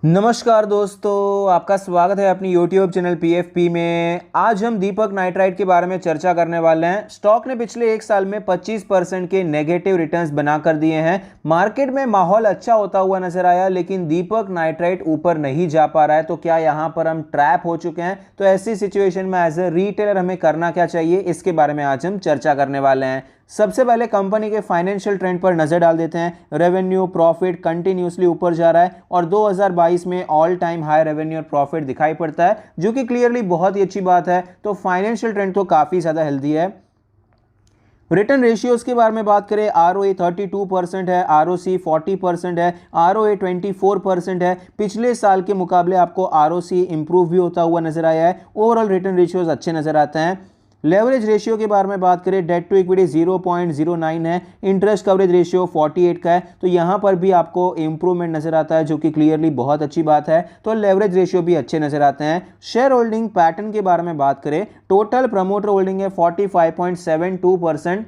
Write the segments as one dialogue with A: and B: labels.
A: नमस्कार दोस्तों, आपका स्वागत है अपनी YouTube चैनल PFP में। आज हम दीपक नाइट्राइट के बारे में चर्चा करने वाले हैं। स्टॉक ने पिछले एक साल में 25% के नेगेटिव रिटर्न्स बना कर दिए हैं। मार्केट में माहौल अच्छा होता हुआ नजर आया, लेकिन दीपक नाइट्राइट ऊपर नहीं जा पा रहा है। तो क्या यहाँ पर हम ट्रैप हो चुके हैं? तो ऐसी सिचुएशन में एज ए रिटेलर हमें करना क्या चाहिए, इसके बारे में आज हम चर्चा करने वाले हैं। सबसे पहले कंपनी के फाइनेंशियल ट्रेंड पर नजर डाल देते हैं। रेवेन्यू प्रॉफिट कंटिन्यूसली ऊपर जा रहा है और 2022 में ऑल टाइम हाई रेवेन्यू और प्रॉफिट दिखाई पड़ता है, जो कि क्लियरली बहुत ही अच्छी बात है। तो फाइनेंशियल ट्रेंड तो काफी ज्यादा हेल्दी है। रिटर्न रेशियोज के बारे में बात करें, ROE 32% है, ROC 40% है, ROA 24% है। पिछले साल के मुकाबले आपको ROC इंप्रूव भी होता हुआ नजर आया है। ओवरऑल रिटर्न रेशियोज अच्छे नजर आते हैं। लेवरेज रेशियो के बारे में बात करें, डेट टू इक्विटी 0.09 है, इंटरेस्ट कवरेज रेशियो 48 का है। तो यहाँ पर भी आपको इंप्रूवमेंट नजर आता है, जो कि क्लियरली बहुत अच्छी बात है। तो लेवरेज रेशियो भी अच्छे नजर आते हैं। शेयर होल्डिंग पैटर्न के बारे में बात करें, टोटल प्रमोटर होल्डिंग है 45.72%,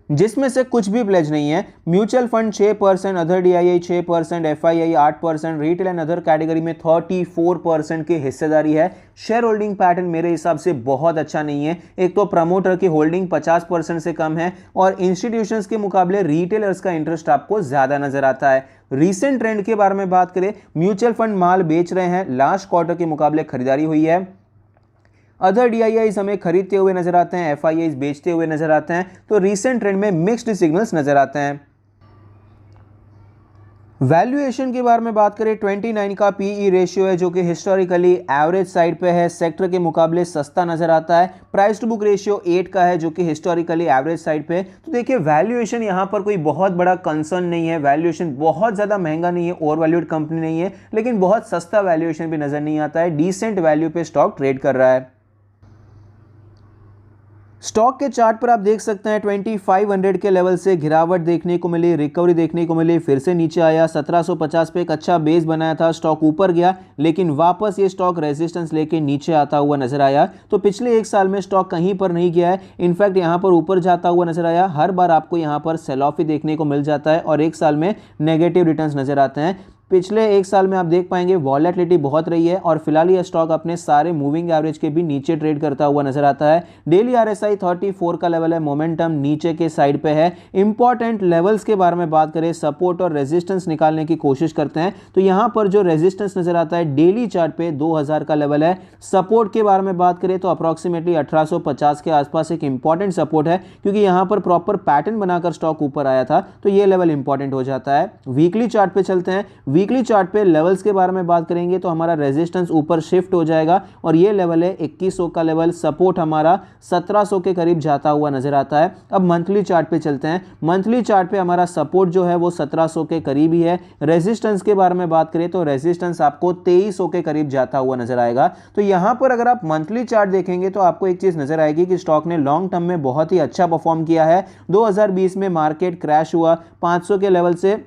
A: जिसमें से कुछ भी प्लेज नहीं है। Mutual fund 6%, other DII 6%, FII 8%, retail and other category में 34% की हिस्सेदारी है। शेयर होल्डिंग पैटर्न मेरे हिसाब से बहुत अच्छा नहीं है। एक तो प्रमोटर की होल्डिंग 50% से कम है और इंस्टीट्यूशंस के मुकाबले रिटेलर्स का इंटरेस्ट आपको ज्यादा नजर आता है। रीसेंट ट्रेंड के बारे में बात करें, म्यूचुअल फंड माल बेच रहे हैं, लास्ट क्वार्टर के मुकाबले खरीदारी हुई है। अदर DIIs हमें खरीदते हुए नजर आते हैं, FIIs बेचते हुए नजर आते हैं। तो रीसेंट ट्रेंड में मिक्स्ड सिग्नल्स नजर आते हैं। वैल्यूएशन के बारे में बात करें, 29 का PE रेशियो है, जो कि हिस्टोरिकली एवरेज साइड पे है, सेक्टर के मुकाबले सस्ता नजर आता है। प्राइस टू बुक रेशियो 8 का है, जो कि हिस्टोरिकली एवरेज साइड पे है। तो देखिए, वैल्यूएशन यहाँ पर कोई बहुत बड़ा कंसर्न नहीं है। वैल्यूएशन बहुत ज्यादा महंगा नहीं है, ओवर वैल्यूड कंपनी नहीं है, लेकिन बहुत सस्ता वैल्यूएशन भी नजर नहीं आता है। डिसेंट वैल्यू पे स्टॉक ट्रेड कर रहा है। स्टॉक के चार्ट पर आप देख सकते हैं 2500 के लेवल से गिरावट देखने को मिली, रिकवरी देखने को मिली, फिर से नीचे आया। 1750 पे एक अच्छा बेस बनाया था, स्टॉक ऊपर गया, लेकिन वापस ये स्टॉक रेजिस्टेंस लेके नीचे आता हुआ नजर आया। तो पिछले एक साल में स्टॉक कहीं पर नहीं गया है, इनफैक्ट यहाँ पर ऊपर जाता हुआ नजर आया। हर बार आपको यहाँ पर सेल ऑफ ही देखने को मिल जाता है और एक साल में नेगेटिव रिटर्न्स नजर आते हैं। पिछले एक साल में आप देख पाएंगे वॉलेटिलिटी बहुत रही है और फिलहाल यह स्टॉक अपने सारे मूविंग एवरेज के भी नीचे ट्रेड करता हुआ नजर आता है। डेली RSI 34 का लेवल है, मोमेंटम नीचे के साइड पे है। इंपॉर्टेंट लेवल्स के बारे में बात करें, सपोर्ट और रेजिस्टेंस निकालने की कोशिश करते हैं। तो यहां पर जो रेजिस्टेंस नजर आता है डेली चार्ट पे 2000 का लेवल है। सपोर्ट के बारे में बात करें तो अप्रोक्सीमेटली 1850 के आसपास एक इंपॉर्टेंट सपोर्ट है, क्योंकि यहां पर प्रॉपर पैटर्न बनाकर स्टॉक ऊपर आया था। तो यह लेवल इंपॉर्टेंट हो जाता है। वीकली चार्ट पे चलते हैं। वीकली चार्ट पे लेवल्स के बारे में बात करेंगे तो हमारा रेजिस्टेंस ऊपर शिफ्ट हो जाएगा और ये लेवल है 2100 का लेवल। सपोर्ट हमारा 1700 के करीब जाता हुआ नजर आता है। अब मंथली चार्ट पे चलते हैं। मंथली चार्ट पे हमारा सपोर्ट जो है वो 1700 के करीब ही है। रेजिस्टेंस के बारे में बात करें तो रेजिस्टेंस आपको 2300 के करीब जाता हुआ नजर आएगा। तो यहां पर अगर आप मंथली चार्ट देखेंगे तो आपको एक चीज नजर आएगी कि स्टॉक ने लॉन्ग टर्म में बहुत ही अच्छा परफॉर्म किया है। 2020 में मार्केट क्रैश हुआ 500 के लेवल से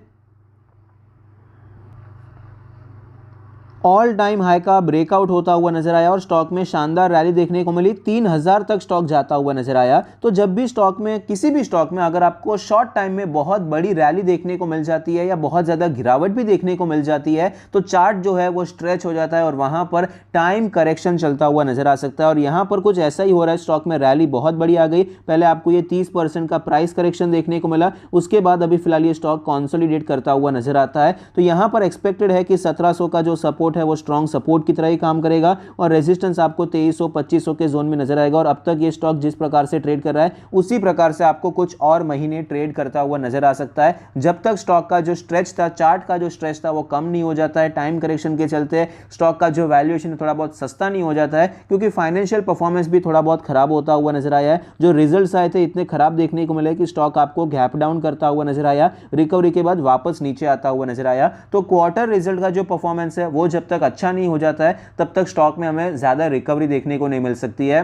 A: ऑल टाइम हाई का ब्रेकआउट होता हुआ नजर आया और स्टॉक में शानदार रैली देखने को मिली। 3000 तक स्टॉक जाता हुआ नजर आया। तो जब भी स्टॉक में, किसी भी स्टॉक में अगर आपको शॉर्ट टाइम में बहुत बड़ी रैली देखने को मिल जाती है या बहुत ज्यादा गिरावट भी देखने को मिल जाती है, तो चार्ट जो है वो स्ट्रेच हो जाता है और वहां पर टाइम करेक्शन चलता हुआ नजर आ सकता है। और यहां पर कुछ ऐसा ही हो रहा है। स्टॉक में रैली बहुत बड़ी आ गई। पहले आपको ये 30% का प्राइस करेक्शन देखने को मिला, उसके बाद अभी फिलहाल ये स्टॉक कॉन्सोलिडेट करता हुआ नजर आता है। तो यहां पर एक्सपेक्टेड है कि 1700 का जो सपोर्ट है वो स्ट्रॉन्ग सपोर्ट की तरह ही काम करेगा और रेजिस्टेंस आपको 2300-2500 के जोन में नजर आएगा। और अब तक ये स्टॉक जिस प्रकार से ट्रेड कर रहा है उसी प्रकार से आपको कुछ और महीने ट्रेड करता हुआ नजर आ सकता है, जब तक स्टॉक का जो स्ट्रेच था, चार्ट का जो स्ट्रेच था, वो कम नहीं हो जाता है। टाइम करेक्शन के चलते स्टॉक का जो वैल्यूएशन थोड़ा बहुत सस्ता नहीं हो जाता है, क्योंकि फाइनेंशियल परफॉर्मेंस भी थोड़ा बहुत खराब होता हुआ नजर आया है। जो रिजल्ट्स आए थे इतने खराब देखने को मिले कि स्टॉक आपको गैप डाउन करता हुआ नजर आया, रिकवरी के बाद वापस नीचे आता हुआ नजर आया। तो क्वार्टर रिजल्ट का जो परफॉर्मेंस है वो जब तक अच्छा नहीं हो जाता है तब तक स्टॉक में हमें ज्यादा रिकवरी देखने को नहीं मिल सकती है।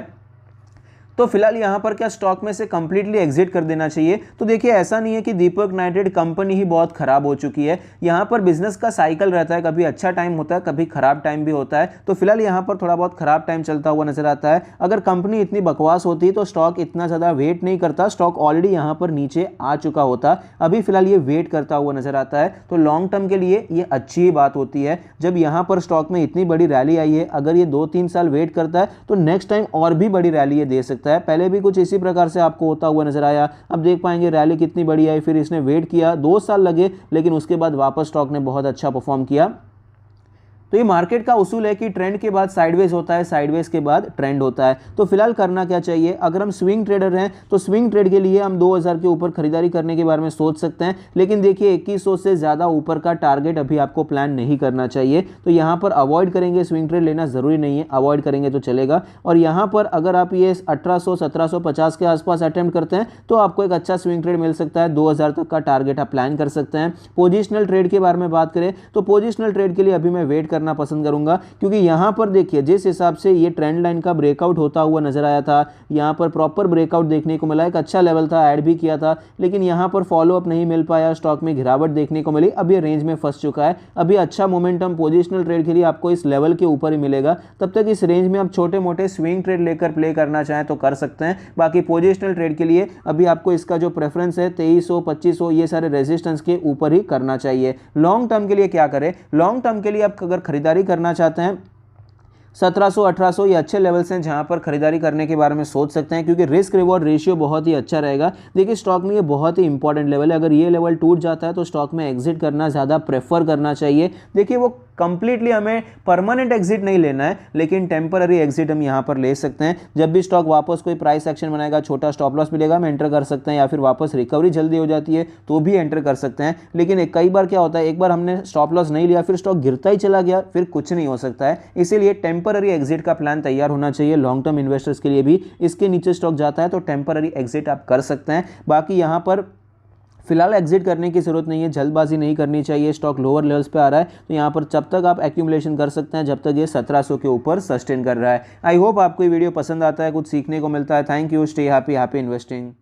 A: तो फिलहाल यहाँ पर क्या स्टॉक में से कंप्लीटली एग्जिट कर देना चाहिए? तो देखिए ऐसा नहीं है कि दीपक नाइट्राइट कंपनी ही बहुत खराब हो चुकी है। यहाँ पर बिजनेस का साइकिल रहता है, कभी अच्छा टाइम होता है, कभी खराब टाइम भी होता है। तो फिलहाल यहाँ पर थोड़ा बहुत खराब टाइम चलता हुआ नजर आता है। अगर कंपनी इतनी बकवास होती तो स्टॉक इतना ज़्यादा वेट नहीं करता, स्टॉक ऑलरेडी यहाँ पर नीचे आ चुका होता। अभी फिलहाल ये वेट करता हुआ नजर आता है, तो लॉन्ग टर्म के लिए ये अच्छी ही बात होती है। जब यहाँ पर स्टॉक में इतनी बड़ी रैली आई है, अगर ये 2-3 साल वेट करता है तो नेक्स्ट टाइम और भी बड़ी रैली ये दे सकता है। पहले भी कुछ इसी प्रकार से आपको होता हुआ नजर आया। अब देख पाएंगे रैली कितनी बड़ी आई, फिर इसने वेट किया, 2 साल लगे, लेकिन उसके बाद वापस स्टॉक ने बहुत अच्छा परफॉर्म किया। तो ये मार्केट का उसूल है कि ट्रेंड के बाद साइडवेज होता है, साइडवेज के बाद ट्रेंड होता है। तो फिलहाल करना क्या चाहिए? अगर हम स्विंग ट्रेडर हैं तो स्विंग ट्रेड के लिए हम 2000 के ऊपर खरीदारी करने के बारे में सोच सकते हैं, लेकिन देखिए 2100 से ज़्यादा ऊपर का टारगेट अभी आपको प्लान नहीं करना चाहिए। तो यहाँ पर अवॉइड करेंगे, स्विंग ट्रेड लेना ज़रूरी नहीं है, अवॉइड करेंगे तो चलेगा। और यहाँ पर अगर आप ये 1800-1750 के आसपास अटेम्प्ट करते हैं तो आपको एक अच्छा स्विंग ट्रेड मिल सकता है। 2000 तक का टारगेट आप प्लान कर सकते हैं। पोजिशनल ट्रेड के बारे में बात करें तो पोजिशनल ट्रेड के लिए अभी मैं वेट करना पसंद करूंगा, क्योंकि यहां पर देखिए जिस हिसाब से ये ट्रेंड लाइन का ब्रेकआउट होता हुआ नजर आया था, यहां पर प्रॉपर ब्रेकआउट देखने को मिला, एक अच्छा लेवल था, ऐड भी किया था, लेकिन यहां पर फॉलो अप नहीं मिल पाया, स्टॉक में गिरावट देखने को मिली। अब ये रेंज में फंस चुका है। अभी अच्छा मोमेंटम पोजिशनल ट्रेड के लिए आपको इस लेवल के ऊपर ही मिलेगा। तब तक इस रेंज में आप छोटे मोटे स्विंग ट्रेड लेकर प्ले करना चाहें तो कर सकते हैं। बाकी पोजिशनल ट्रेड के लिए अभी आपको इसका जो प्रेफरेंस है 2300-2500 ये सारे रेजिस्टेंस के ऊपर ही करना चाहिए। लॉन्ग टर्म के लिए क्या करें? लॉन्ग टर्म के लिए आप अगर खरीदारी करना चाहते हैं 1700-1800 ये अच्छे लेवल्स हैं जहां पर खरीदारी करने के बारे में सोच सकते हैं, क्योंकि रिस्क रिवॉर्ड रेशियो बहुत ही अच्छा रहेगा। देखिए स्टॉक में ये बहुत ही इंपॉर्टेंट लेवल है, अगर ये लेवल टूट जाता है तो स्टॉक में एग्जिट करना ज़्यादा प्रेफर करना चाहिए। देखिए वो कंप्लीटली हमें परमानेंट एग्जिट नहीं लेना है, लेकिन टेम्पररी एग्जिट हम यहाँ पर ले सकते हैं। जब भी स्टॉक वापस कोई प्राइस एक्शन बनाएगा, छोटा स्टॉप लॉस मिलेगा, हम एंटर कर सकते हैं, या फिर वापस रिकवरी जल्दी हो जाती है तो भी एंटर कर सकते हैं। लेकिन कई बार क्या होता है, एक बार हमने स्टॉप लॉस नहीं लिया, फिर स्टॉक गिरता ही चला गया, फिर कुछ नहीं हो सकता है। इसीलिए टेम्पररी एग्जिट का प्लान तैयार होना चाहिए लॉन्ग टर्म इन्वेस्टर्स के लिए भी। इसके नीचे स्टॉक जाता है तो टेम्पररी एग्जिट आप कर सकते हैं। बाकी यहाँ पर फिलहाल एग्जिट करने की जरूरत नहीं है, जल्दबाजी नहीं करनी चाहिए। स्टॉक लोअर लेवल्स पे आ रहा है तो यहाँ पर जब तक आप एक्यूमुलेशन कर सकते हैं, जब तक ये 1700 के ऊपर सस्टेन कर रहा है। आई होप आपको ये वीडियो पसंद आता है, कुछ सीखने को मिलता है। Thank you, stay happy, happy investing.